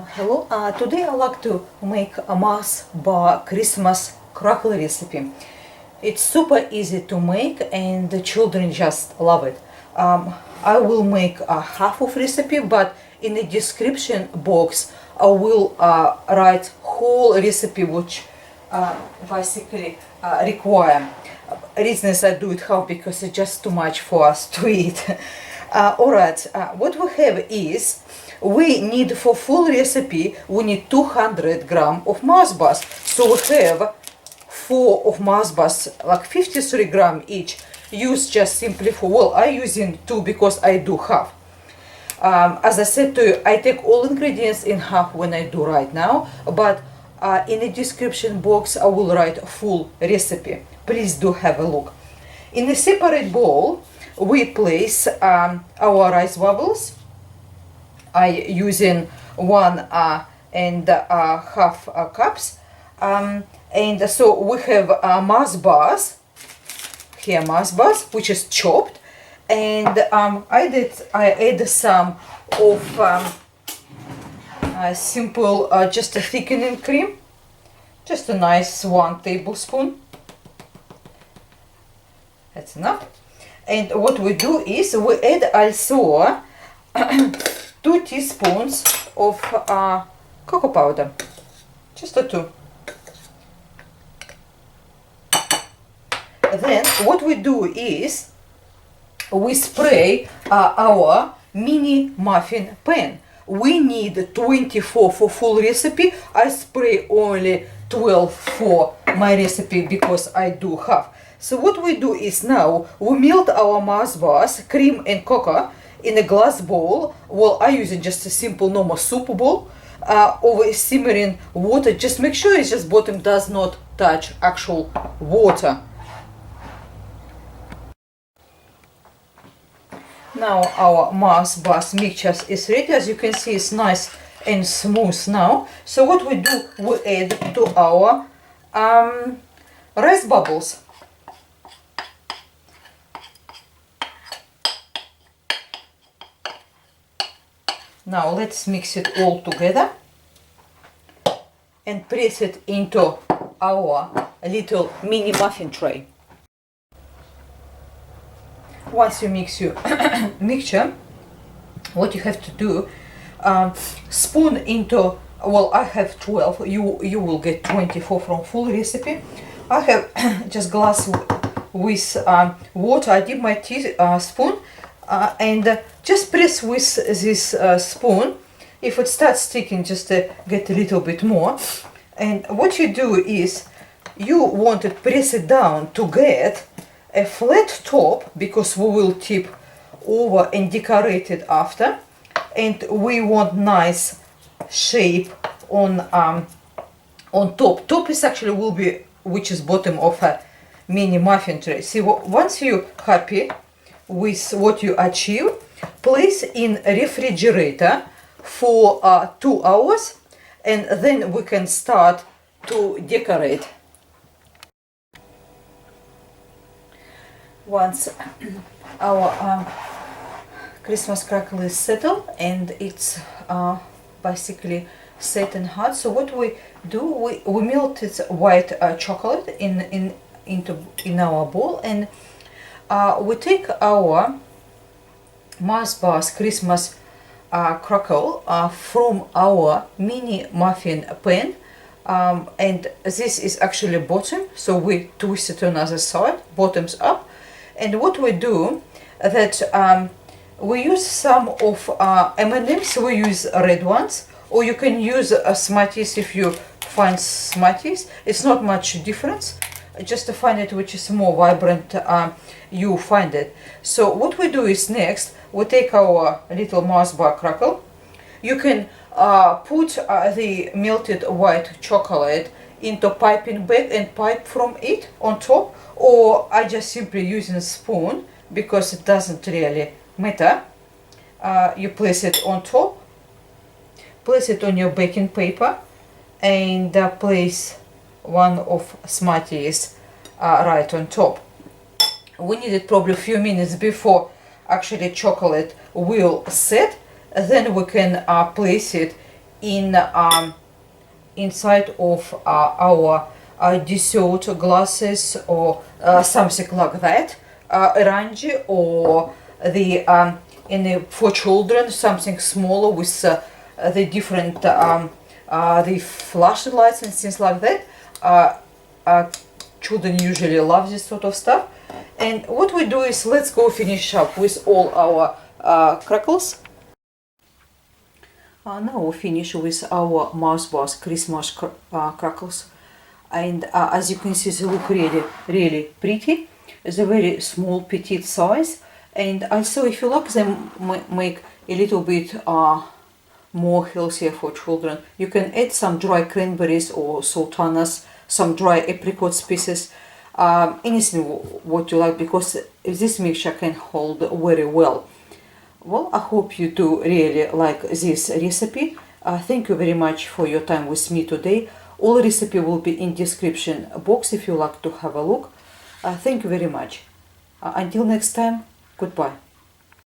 Hello, today I'd like to make a Mars bar Christmas crackle recipe. It's super easy to make and the children just love it. I will make a half of recipe, but in the description box I will write whole recipe, which basically require. Reason is I do it half because it's just too much for us to eat. Alright, what we have is we need for full recipe we need 200 gram of Mars bars. So we have 4 of Mars bars, like 53 gram each. Use just simply for, well, I'm using 2 because I do half. As I said to you, I take all ingredients in half when I do right now, but in the description box I will write a full recipe. Please do have a look. In a separate bowl we place our rice bubbles. I using 1 and half cups, and so we have Mars bars here, Mars bars which is chopped, and I add some of simple just a thickening cream, just a nice 1 tablespoon. That's enough. And what we do is we add also 2 teaspoons of cocoa powder, just a 2. Then what we do is we spray our mini muffin pan. We need 24 for full recipe. I spray only 12 for my recipe because I do half. So what we do is now we melt our Mars bars, cream and cocoa in a glass bowl. Well, I use just a simple normal soup bowl over simmering water. Just make sure it's just bottom does not touch actual water. Now our Mars bars mixture is ready. As you can see, it's nice and smooth now. So what we do, we add to our rice bubbles. Now let's mix it all together and press it into our little mini muffin tray. Once you mix your mixture, what you have to do, spoon into, well, I have 12, you will get 24 from full recipe. I have just glass with water. I dip my spoon and just press with this spoon. If it starts sticking, just get a little bit more. And what you do is you want to press it down to get a flat top, because we will tip over and decorate it after, and we want nice shape on top. Top is actually will be which is bottom of a mini muffin tray. See, once you happy with what you achieve, place in refrigerator for 2 hours, and then we can start to decorate. Once our Christmas crackle is settled and it's basically set and hot, so what we do, we melt it white chocolate in our bowl, and we take our Mars bars Christmas crackle from our mini muffin pan, and this is actually bottom, so we twist it on the other side, bottoms up. And what we do that we use some of M&Ms, we use red ones, or you can use Smarties if you find Smarties. It's not much difference, just to find it which is more vibrant, you find it. So what we do is next we take our little Mars bar crackle. You can put the melted white chocolate into piping bag and pipe from it on top, or I just simply using a spoon because it doesn't really matter. You place it on top, place it on your baking paper, and place one of Smarties right on top. We need it probably a few minutes before actually chocolate will set. Then we can place it in inside of our dessert glasses or something like that, orange, or the for children something smaller with the different the flashlights and things like that. Children usually love this sort of stuff. And what we do is, let's go finish up with all our crackles. Now we finish with our Mars Bars Christmas crackles, and as you can see, they look really pretty. They're very small, petite size, and also if you like them make a little bit more healthier for children, you can add some dry cranberries or sultanas, some dry apricot pieces, anything what you like, because this mixture can hold very well. Well, I hope you do really like this recipe. Thank you very much for your time with me today. All recipe will be in description box if you like to have a look. Thank you very much. Until next time, goodbye.